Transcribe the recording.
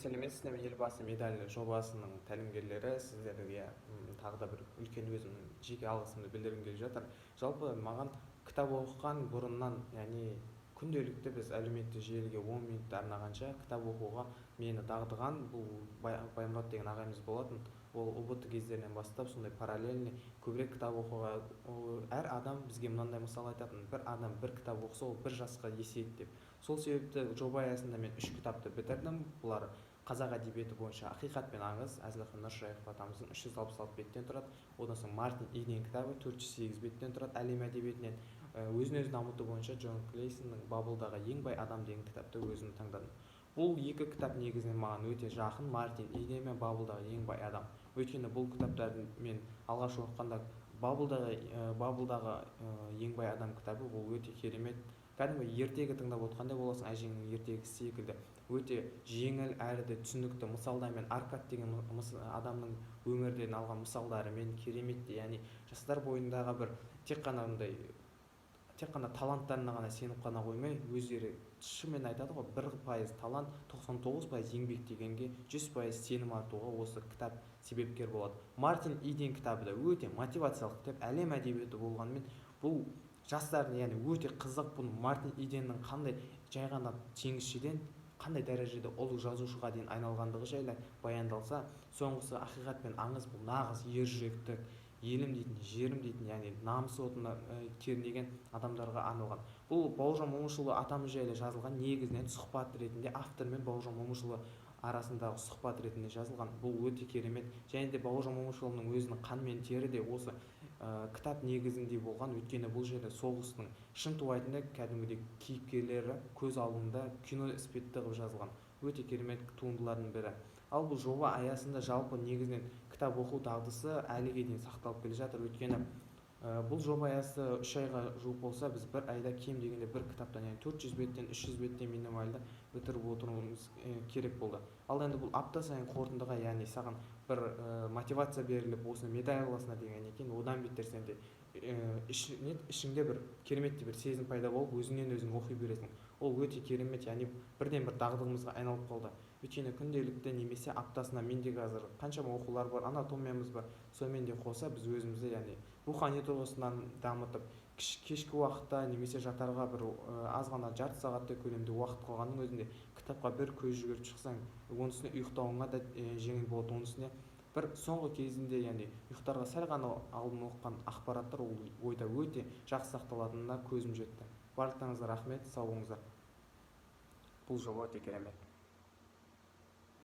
сәлеметсіздер ме? Елбасы медалі жобасының тәлімгерлері, сіздерге тағы да бір үлкен өзімнің жеке алғысымды білдіргім келіп жатыр. Жалпы маған кітап оқыған бұрыннан, яғни күнделікті біз әлеуметтік желіге 10 минут арнағанша кітап оқуға мені дағдыған бұл Баймұрат деген ағайымыз болатын. Ол ұбт кездерінен бастап сондай параллельный көбірек кітап оқуға, әр адам бізге мынандай мысал айтатын: бір адам бір кітап оқыса, ол бір жасқа есейеді деп. Сол себепті жоба аясында мен 3 кітапты бітірдім. Бұлар қазақ әдебиеті бойынша Ақиқат пен аңыз, Әзілхан Нұршайықов атамыздың 366 беттен тұрады. Одан соң Мартин Иден кітабы 408 беттен тұрады. Әлем әдебиетінен өзін-өзі дамыту бойынша Джон Клейсонның Бабылдағы ең бай адам деген кітапты өзім таңдадым. Бұл екі кітап негізінен маған өте жақын: Мартин Иден мен Бабылдағы ең бай адам. Өйткені бұл кітаптарды мен алғаш оқығанда Бабылдағы ең бай адам кітабы бұл өте керемет. Кәдімгі ертегі тыңдап отқандай боласың, әжеңнің ертегісі секілді. Өте жеңіл әрі де түсінікті мысалдармен, Аркад деген адамның өмірден алған мысалдарымен кереметті. Яғни жастар бойындағы бір тек қана таланттарына ғана сеніп қана қоймай, өздері шынымен айтады ғой, 1% талант, 99% еңбек дегенге 100% сенім артуға осы кітап себепкер болады. Мартин Иден кітабы да өте мотивациялық кітап, әлем әдебиеті болғанымен бұл жастардың, яғни өте қызық. Бұл Мартин Иденнің қандай жай ғана теңізшіден қандай дәрежеде ұлы жазушыға дейін айналғандығы жайлы баяндалса, соңғысы Ақиқат пен аңыз бұл нағыз ержүректі, елім дейтін, жерім дейтін, яғни намыс отына кернеген адамдарға арналған. Бұл Бауыржан Момышұлы атамыз жайлы жазылған, негізінен сұхбат ретінде, автор мен Бауыржан Момышұлы арасындағы сұхбат ретінде жазылған. Бұл өте керемет. Және де Бауыржан Момышұлының өзінің қан мен тері де осы кітап негізінде болған. Өйткені бұл жерде соғыстың шынтуайтында кәдімгідей кейіпкерлері көз алдында кино іспетті қылып жазылған. Өте керемет туындылардың бірі. Ал бұл жоба аясында жалпы негізінен кітап оқу дағдысы әліге дейін сақталып келе жатыр. Өйткені бұл жоба аясы 3 айға жуық болса, біз бір айда кем дегенде бір кітаптан, яғни 400 беттен 300 беттен минималды бітіріп отыруымыз керек болды. Ал енді бұл апта сайын қорытындыға, яғни саған бір мотивация беріліп, осыны медаль аласына дегеннен кейін одан бетер сенде ішіңде бір кереметті бір сезім пайда болып, өзіңнен өзің оқи бересің. Ол өте керемет, яғни бірден бір дағдымызға айналып қалды. Өйткені күнделікті немесе аптасына, менде қазір қаншама оқулар бар, анатомиямыз бар, сонымен де қоса біз өзімізді, яғни рухани тұрғысынан дамытып, кешкі уақытта немесе жатарға бір аз ғана жарты сағаттай көлемде уақыт қалғанның өзінде кітапқа бір көз жүгіріп шықсаң, онысына ұйықтауыңа да жеңіл болады. Онысына бір соңғы кезінде, яғни ұйықтарға сәл ғана алдын оқыған ақпараттар ол ойда өте жақсы сақталатынына көзім жетті. Барлықтарыңызға рахмет, сау болыңыздар. Бұл жоба өте керемет.